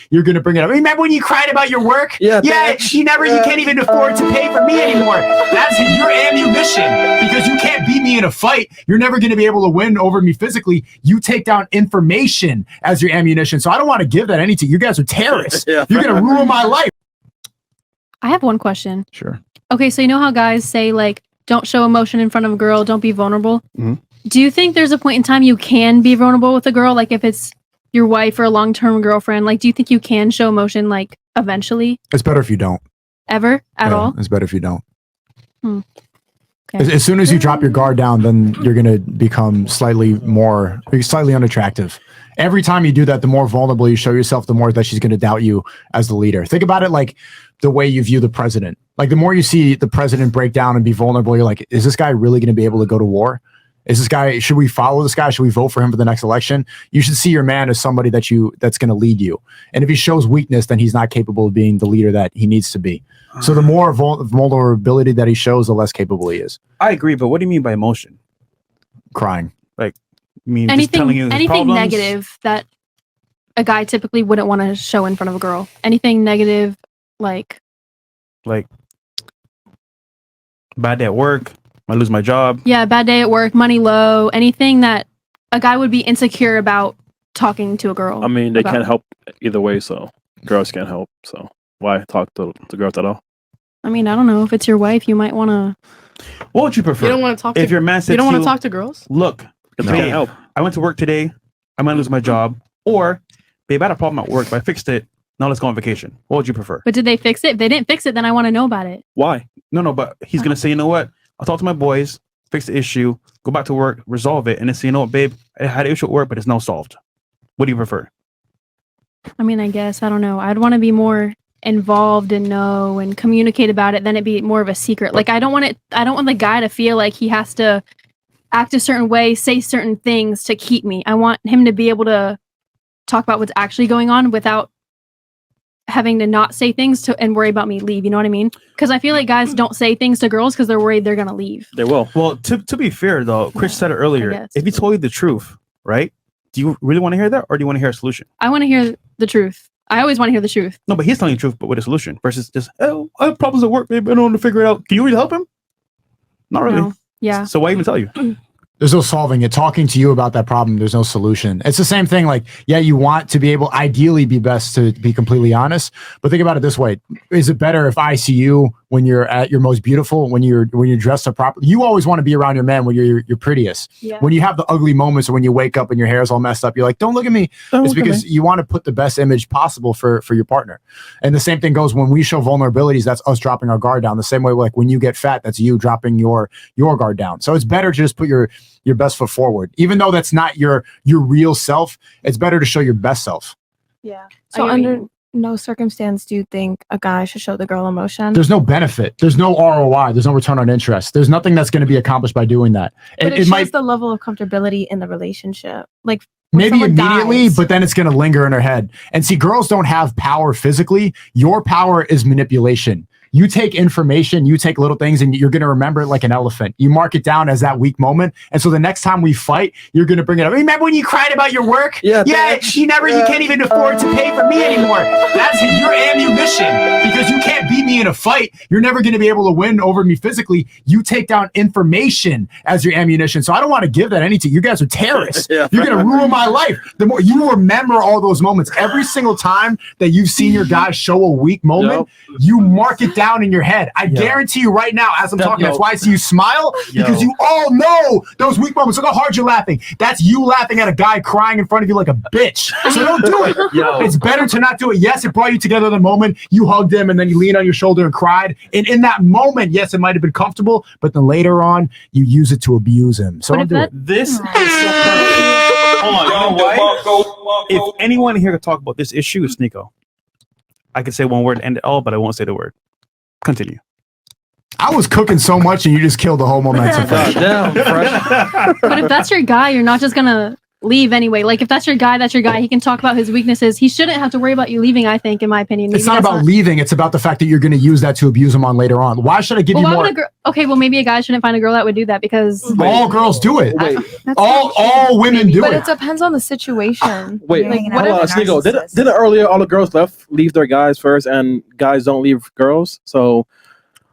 you're going to bring it up. Remember when you cried about your work? Yeah, you can't even afford to pay for me anymore. That's your ammunition because you can't beat me in a fight. You're never going to be able to win over me physically. You take down information as your ammunition. So I don't want to give that any to you. You guys are terrorists. You're going to ruin my life. I have one question. Sure. Okay, so you know how guys say, like, don't show emotion in front of a girl, don't be vulnerable? Mm-hmm. Do you think there's a point in time you can be vulnerable with a girl? Like, if it's your wife or a long-term girlfriend, like, do you think you can show emotion, like, eventually? It's better if you don't. Ever? At all? It's better if you don't. Okay. As soon as you drop your guard down, then you're going to become slightly unattractive. Every time you do that, the more vulnerable you show yourself, the more that she's going to doubt you as the leader. Think about it like the way you view the president. Like, the more you see the president break down and be vulnerable, you're like, is this guy really going to be able to go to war? Should we follow this guy? Should we vote for him for the next election? You should see your man as somebody that's going to lead you. And if he shows weakness, then he's not capable of being the leader that he needs to be. So the more vulnerability that he shows, the less capable he is. I agree, but what do you mean by emotion? Crying. Like, you mean anything, just telling you anything negative that a guy typically wouldn't want to show in front of a girl. Anything negative, like bad day at work, might lose my job. Yeah, bad day at work, money low, anything that a guy would be insecure about talking to a girl. I mean, they can't help either way, so girls can't help. So why talk to girls at all? I mean, I don't know. If it's your wife, you might want to. What would you prefer? You don't want to talk if your man said you don't want to talk to girls? Look, babe, help. I went to work today. I might lose my job. Or, babe, I had a problem at work, but I fixed it. Now let's go on vacation. What would you prefer? But did they fix it? If they didn't fix it, then I want to know about it. Why? No, but he's going to say, you know what? I'll talk to my boys, fix the issue, go back to work, resolve it, and then say, you know what, babe, I had an issue at work, but it's now solved. What do you prefer? I mean, I guess, I don't know. I'd want to be more involved and know and communicate about it, then it'd be more of a secret. Like, I don't want the guy to feel like he has to act a certain way, say certain things to keep me. I want him to be able to talk about what's actually going on without having to not say things and worry about me leave. You know what I mean? Because I feel like guys don't say things to girls because they're worried they're gonna leave. They will. Well, to be fair though, Chris said it earlier. If he told you the truth, right? Do you really want to hear that, or do you want to hear a solution? I want to hear the truth. I always want to hear the truth. No, but he's telling you the truth, but with a solution versus just, oh, I have problems at work, babe. I don't want to figure it out. Can you really help him? Not really. No. Yeah. So why even tell you? There's no solving it. Talking to you about that problem, there's no solution. It's the same thing. Like, yeah, you want to be able, ideally be best to be completely honest, but think about it this way. Is it better if I see you when you're at your most beautiful, when you're dressed up properly? You always want to be around your man when you're prettiest. Yeah. When you have the ugly moments or when you wake up and your hair's all messed up, you're like, don't look at me. It's because you want to put the best image possible for your partner. And the same thing goes when we show vulnerabilities, that's us dropping our guard down. The same way, like when you get fat, that's you dropping your guard down. So it's better to just put your best foot forward. Even though that's not your real self, it's better to show your best self. Yeah. So under no circumstance do you think a guy should show the girl emotion? There's no benefit. There's no ROI. There's no return on interest. There's nothing that's going to be accomplished by doing that. But it shows the level of comfortability in the relationship. Like, maybe immediately, but then it's going to linger in her head. And see, girls don't have power physically. Your power is manipulation. You take information, you take little things, and you're going to remember it like an elephant. You mark it down as that weak moment. And so the next time we fight, you're going to bring it up. Remember when you cried about your work? You can't even afford to pay for me anymore. That's your ammunition because you can't beat me in a fight. You're never going to be able to win over me physically. You take down information as your ammunition. So I don't want to give that any to you. You guys are terrorists. You're going to ruin my life. The more you remember all those moments, every single time that you've seen your guy show a weak moment, you mark it down in your head. I guarantee you right now, as I'm talking, that's why I see you smile, because you all know those weak moments. Look how hard you're laughing. That's you laughing at a guy crying in front of you like a bitch. So don't do it. It's better to not do it. Yes, it brought you together in the moment. You hugged him and then you leaned on your shoulder and cried. And in that moment, yes, it might have been comfortable, but then later on, you use it to abuse him. So don't do it. This is so perfect. Hold on, you know why? If anyone here could talk about this issue, it's SNEAKO. I could say one word and end it all, but I won't say the word. Continue. I was cooking so much and you just killed the whole momentum. But if that's your guy, you're not just gonna leave anyway. Like if that's your guy, that's your guy. He can talk about his weaknesses. He shouldn't have to worry about you leaving, I think, in my opinion. It's Maybe not that's about leaving. It's about the fact that you're going to use that to abuse him on later on. Why should I give Well, you why more? would a girl? Okay, well maybe a guy shouldn't find a girl that would do that because All girls do it. Wait, that's All women do But it. it depends on the situation. wait, Like, hold what on, if- Sneeko. Didn't earlier all the girls leave their guys first, and guys don't leave girls? So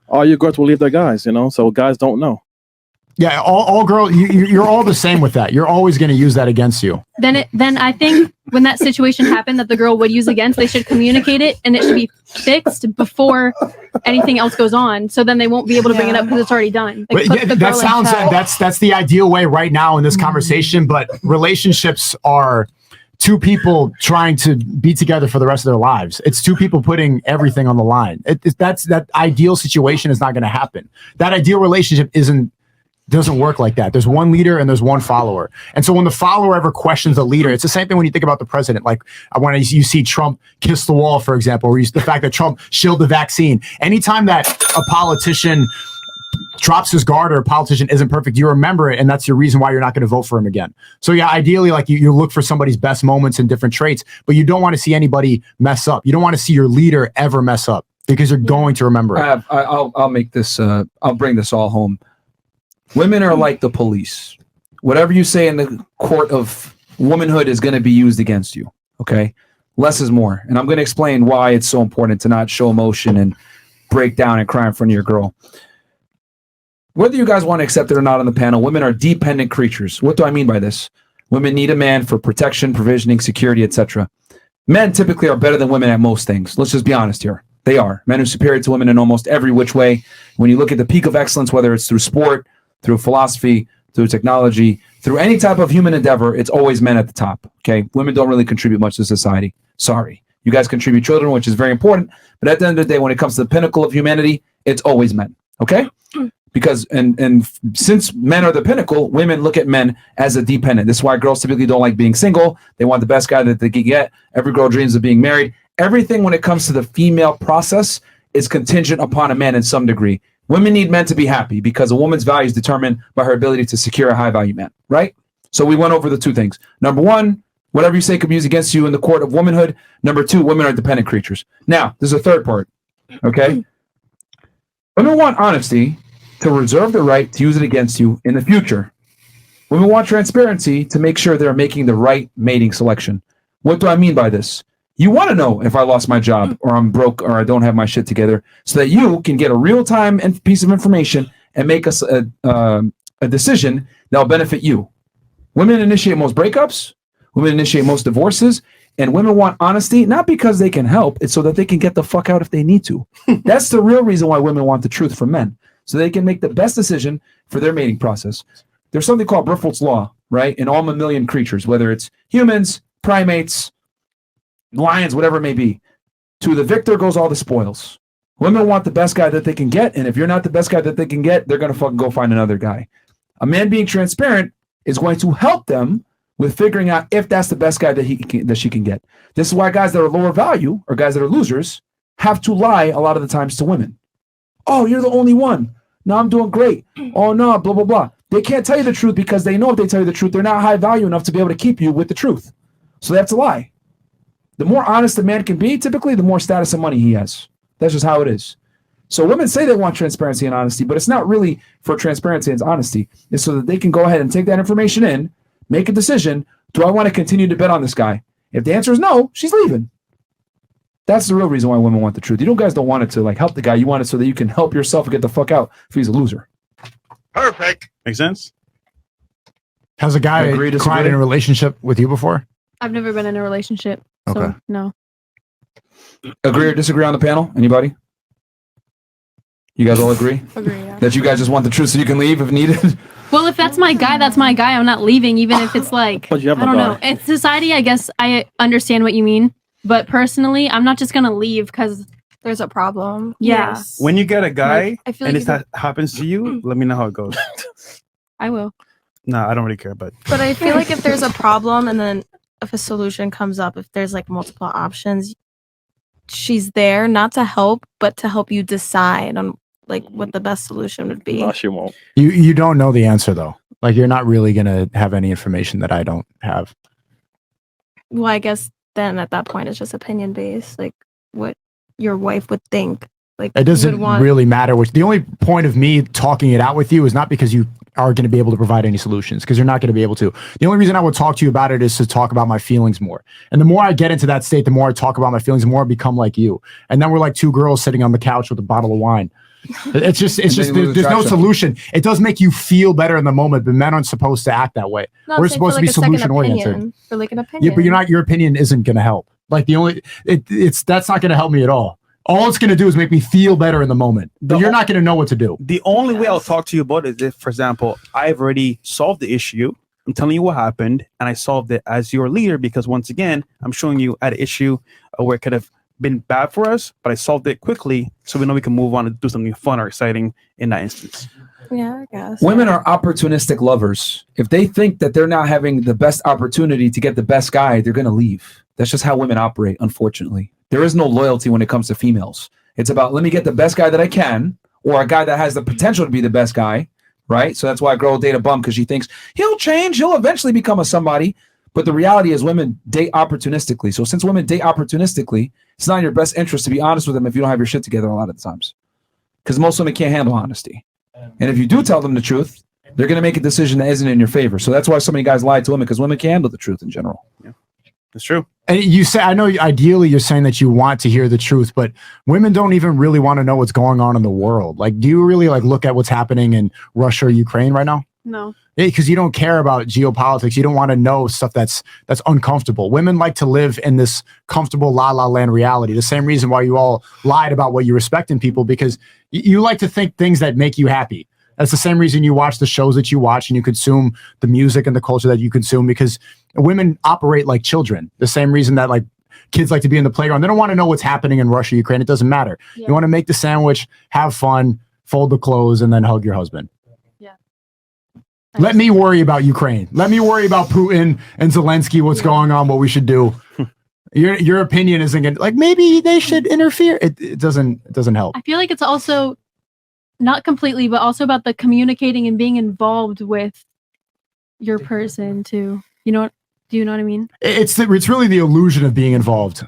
all your girls will leave their guys, you know. So guys don't know. Yeah, all girls. You're all the same with that. You're always going to use that against you. then I think when that situation happened that the girl would use against, they should communicate it and it should be fixed before anything else goes on. So then they won't be able to bring it up because it's already done. Like, But put the that girl in sounds check. that's the ideal way right now in this conversation. But relationships are two people trying to be together for the rest of their lives. It's two people putting everything on the line. That ideal situation is not going to happen. That ideal relationship doesn't work like that. There's one leader and there's one follower. And so when the follower ever questions the leader, it's the same thing when you think about the president. Like when you see Trump kiss the wall, for example, or the fact that Trump shielded the vaccine. Anytime that a politician drops his guard or a politician isn't perfect, you remember it, and that's your reason why you're not going to vote for him again. So yeah, ideally, like you look for somebody's best moments and different traits, but you don't want to see anybody mess up. You don't want to see your leader ever mess up because you're going to remember it. I'll make this. I'll bring this all home. Women are like the police. Whatever you say in the court of womanhood is going to be used against you. Okay, less is more, and I'm going to explain why it's so important to not show emotion and break down and cry in front of your girl. Whether you guys want to accept it or not on the panel, women are dependent creatures. What do I mean by this? Women need a man for protection, provisioning, security, etc. Men typically are better than women at most things. Let's just be honest here. They are. Men are superior to women in almost every which way. When you look at the peak of excellence, whether it's through sport, through philosophy, through technology, through any type of human endeavor, it's always men at the top. Okay, women don't really contribute much to society. Sorry. You guys contribute children, which is very important. But at the end of the day, when it comes to the pinnacle of humanity, it's always men. Okay? Because and since men are the pinnacle, women look at men as a dependent. This is why girls typically don't like being single. They want the best guy that they can get. Every girl dreams of being married. Everything when it comes to the female process is contingent upon a man in some degree. Women need men to be happy because a woman's value is determined by her ability to secure a high value man, right? So we went over the two things. Number one, whatever you say can be used against you in the court of womanhood. Number two, women are dependent creatures. Now, there's a third part, okay? Women want honesty to reserve the right to use it against you in the future. Women want transparency to make sure they're making the right mating selection. What do I mean by this? You want to know if I lost my job or I'm broke or I don't have my shit together so that you can get a real-time piece of information and make us a decision that will benefit you. Women initiate most breakups. Women initiate most divorces. And women want honesty, not because they can help. It's so that they can get the fuck out if they need to. That's the real reason why women want the truth from men. So they can make the best decision for their mating process. There's something called Bruffel's Law, right? In all mammalian creatures, whether it's humans, primates, lions, whatever it may be. To the victor goes all the spoils. Women want the best guy that they can get, and if you're not the best guy that they can get, they're going to fucking go find another guy. A man being transparent is going to help them with figuring out if that's the best guy that she can get. This is why guys that are lower value or guys that are losers have to lie a lot of the times to women. Oh, you're the only one. No, I'm doing great. Oh, no, blah, blah, blah. They can't tell you the truth because they know if they tell you the truth, they're not high value enough to be able to keep you with the truth. So they have to lie. The more honest a man can be, typically, the more status and money he has. That's just how it is. So women say they want transparency and honesty, but it's not really for transparency and honesty. It's so that they can go ahead and take that information in, make a decision. Do I want to continue to bet on this guy? If the answer is no, she's leaving. That's the real reason why women want the truth. You guys don't want it to like help the guy. You want it so that you can help yourself and get the fuck out if he's a loser. Perfect. Make sense? Has a guy Agree, disagree? cried in a relationship with you before? I've never been in a relationship, so Okay. no. Agree or disagree on the panel? Anybody? You guys all agree? Agree, yeah. That you guys just want the truth so you can leave if needed? Well, if that's my guy, that's my guy. I'm not leaving, even if it's like, But you have I a don't guy. know. It's society, I guess I understand what you mean. But personally, I'm not just going to leave because, There's a problem. yeah, Yes. When you get a guy I feel and like this happens to you, let me know how it goes. I will. No, I don't really care, but But I feel like if there's a problem and then if a solution comes up, if there's like multiple options, she's there not to help, but to help you decide on like what the best solution would be. No, she won't. You don't know the answer though. Like you're not really gonna have any information that I don't have. Well, I guess then at that point it's just opinion based, like what your wife would think. Like It you doesn't would want- really matter. Which the only point of me talking it out with you is not because you are going to be able to provide any solutions, because you're not going to be able to. The only reason I would talk to you about it is to talk about my feelings more. And the more I get into that state, the more I talk about my feelings, the more I become like you. And then we're like two girls sitting on the couch with a bottle of wine. It's just And then you lose there's no attraction. solution. It does make you feel better in the moment, but men aren't supposed to act that way. No, I'm We're saying supposed for to be like a second solution oriented. opinion, for like an Yeah, opinion. but you're not. Your opinion isn't going to help. Like that's not going to help me at all. All it's going to do is make me feel better in the moment. But you're not going to know what to do. The only way I'll talk to you about it is if, for example, I've already solved the issue. I'm telling you what happened, and I solved it as your leader because once again, I'm showing you at an issue where it could have been bad for us, but I solved it quickly, so we know we can move on and do something fun or exciting in that instance. Yeah, I guess. Women are opportunistic lovers. If they think that they're not having the best opportunity to get the best guy, they're going to leave. That's just how women operate, unfortunately. There is no loyalty when it comes to females. It's about, let me get the best guy that I can, or a guy that has the potential to be the best guy, right? So that's why a girl will date a bum, because she thinks he'll change, he'll eventually become a somebody. But the reality is women date opportunistically. So since women date opportunistically, it's not in your best interest to be honest with them if you don't have your shit together a lot of the times. Because most women can't handle honesty. And if you do tell them the truth, they're going to make a decision that isn't in your favor. So that's why so many guys lie to women, because women can't handle the truth in general. Yeah, that's true. And you say, I know ideally you're saying that you want to hear the truth, but women don't even really want to know what's going on in the world. Like, do you really like look at what's happening in Russia or Ukraine right now? No. Yeah, because you don't care about geopolitics. You don't want to know stuff that's uncomfortable. Women like to live in this comfortable la la land reality. The same reason why you all lied about what you respect in people, because you like to think things that make you happy. That's the same reason you watch the shows that you watch and you consume the music and the culture that you consume, because women operate like children. The same reason that like kids like to be in the playground. They don't want to know what's happening in Russia, Ukraine. It doesn't matter. Yeah. You want to make the sandwich, have fun, fold the clothes, and then hug your husband. Let me worry about Ukraine. Let me worry about Putin and Zelensky, what's going on, what we should do. Your opinion isn't going to, like, maybe they should interfere. It doesn't help. I feel like it's also not completely, but also about the communicating and being involved with your person too. Do you know what I mean? It's really the illusion of being involved.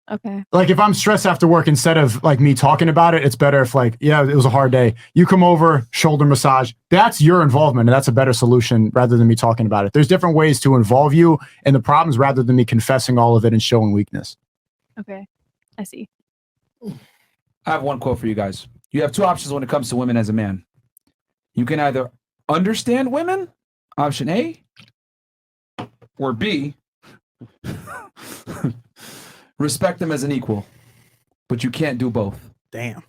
Okay. Like if I'm stressed after work, instead of like me talking about it, it's better if like, yeah, it was a hard day. You come over, shoulder massage. That's your involvement. And that's a better solution rather than me talking about it. There's different ways to involve you in the problems rather than me confessing all of it and showing weakness. Okay. I see. I have one quote for you guys. You have two options when it comes to women as a man. You can either understand women, option A, or B, respect them as an equal, but you can't do both. Damn.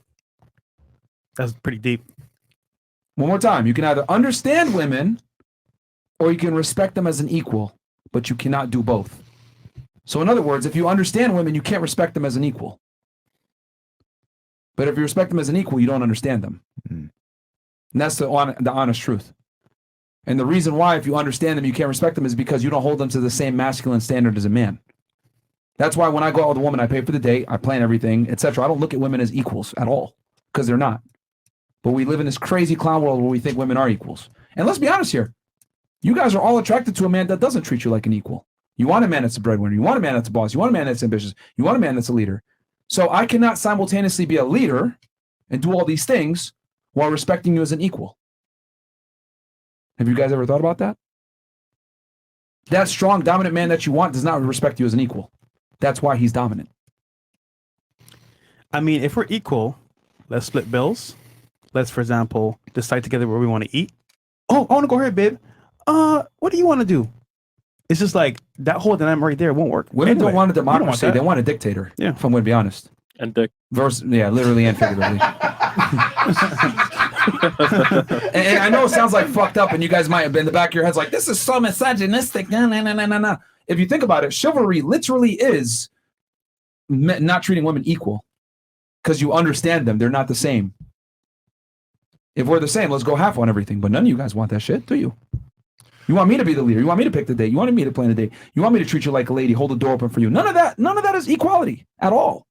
That's pretty deep. One more time. You can either understand women or you can respect them as an equal, but you cannot do both. So in other words, if you understand women, you can't respect them as an equal. But if you respect them as an equal, you don't understand them. And that's the honest truth. And the reason why, if you understand them, you can't respect them is because you don't hold them to the same masculine standard as a man. That's why when I go out with a woman, I pay for the date, I plan everything, etc. I don't look at women as equals at all, because they're not. But we live in this crazy clown world where we think women are equals. And let's be honest here. You guys are all attracted to a man that doesn't treat you like an equal. You want a man that's a breadwinner. You want a man that's a boss. You want a man that's ambitious. You want a man that's a leader. So I cannot simultaneously be a leader and do all these things while respecting you as an equal. Have you guys ever thought about that? That strong, dominant man that you want does not respect you as an equal. That's why he's dominant. I mean, if we're equal, let's split bills. Let's, for example, decide together where we want to eat. Oh, I want to go here, babe. What do you want to do? It's just like that whole dynamic right there won't work. Women don't want a you don't want democracy. that. They want a dictator. Yeah. If I'm going to be honest. And dick. Yeah, literally and figuratively. and I know it sounds like fucked up, and you guys might have been in the back of your heads like, this is so misogynistic. No. If you think about it, chivalry literally is not treating women equal because you understand them. They're not the same. If we're the same, let's go half on everything. But none of you guys want that shit, do you? You want me to be the leader. You want me to pick the date. You want me to plan the date. You want me to treat you like a lady, hold the door open for you. None of that is equality at all.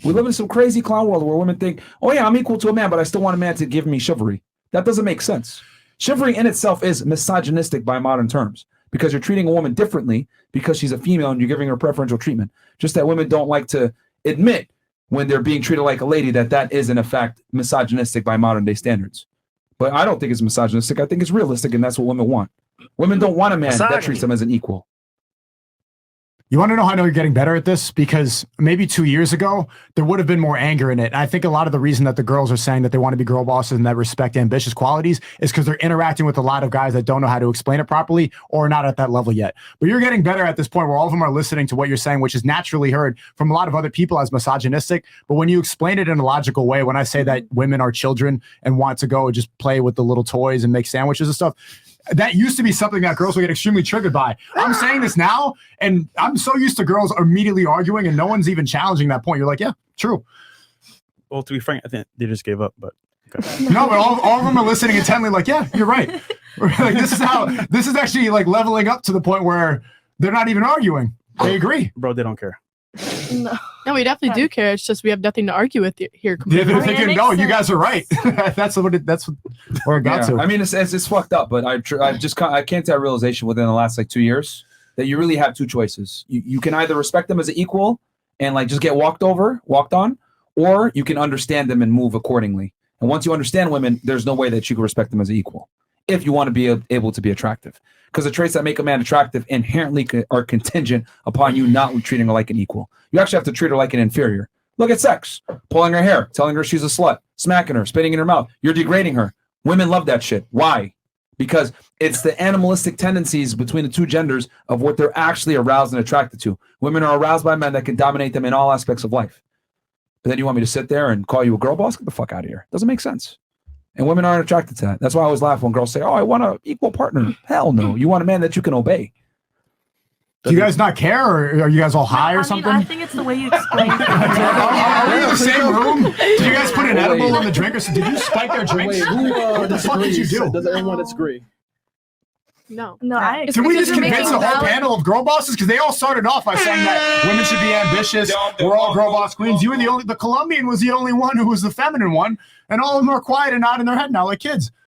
We live in some crazy clown world where women think, oh yeah, I'm equal to a man, but I still want a man to give me chivalry. That doesn't make sense. Chivalry in itself is misogynistic by modern terms because you're treating a woman differently because she's a female and you're giving her preferential treatment. Just that women don't like to admit when they're being treated like a lady that is in effect misogynistic by modern day standards. But I don't think it's misogynistic. I think it's realistic, and that's what women want. Women don't want a man that treats them as an equal. You want to know how I know you're getting better at this? Because maybe 2 years ago, there would have been more anger in it. And I think a lot of the reason that the girls are saying that they want to be girl bosses and that respect ambitious qualities is because they're interacting with a lot of guys that don't know how to explain it properly or not at that level yet. But you're getting better at this point where all of them are listening to what you're saying, which is naturally heard from a lot of other people as misogynistic. But when you explain it in a logical way, when I say that women are children and want to go and just play with the little toys and make sandwiches and stuff, that used to be something that girls would get extremely triggered by. I'm saying this now, and I'm so used to girls immediately arguing, and no one's even challenging that point. You're like, yeah, true. Well, to be frank, I think they just gave up. But okay. No, but all of them are listening intently. Like, yeah, you're right. Like, this is actually like leveling up to the point where they're not even arguing. They agree, bro. They don't care. No, we definitely do care. It's just we have nothing to argue with here. Yeah, they're thinking, no, you guys are right. that's where it got to. I mean, it's fucked up, but I came to that realization within the last like 2 years that you really have two choices. You can either respect them as an equal and like just get walked on, or you can understand them and move accordingly. And once you understand women, there's no way that you can respect them as an equal if you want to be able to be attractive. Because the traits that make a man attractive inherently are contingent upon you not treating her like an equal. You actually have to treat her like an inferior. Look at sex. Pulling her hair, telling her she's a slut, smacking her, spitting in her mouth. You're degrading her. Women love that shit. Why? Because it's the animalistic tendencies between the two genders of what they're actually aroused and attracted to. Women are aroused by men that can dominate them in all aspects of life. But then you want me to sit there and call you a girl boss? Get the fuck out of here. Doesn't make sense. And women aren't attracted to that. That's why I always laugh when girls say, oh, I want an equal partner. Hell no. You want a man that you can obey. Do you guys not care, or are you guys all high or something? I think it's the way you explain it. Are we in the same room? Did you guys put an edible on the drink, or did you spike their drinks? What the fuck did you do? Does everyone disagree? No. No, Can we just convince a whole panel of girl bosses? Because they all started off by saying that women should be ambitious. We're all girl boss queens. You were the Colombian was the only one who was the feminine one, and all of them are quiet and nodding their head now like kids.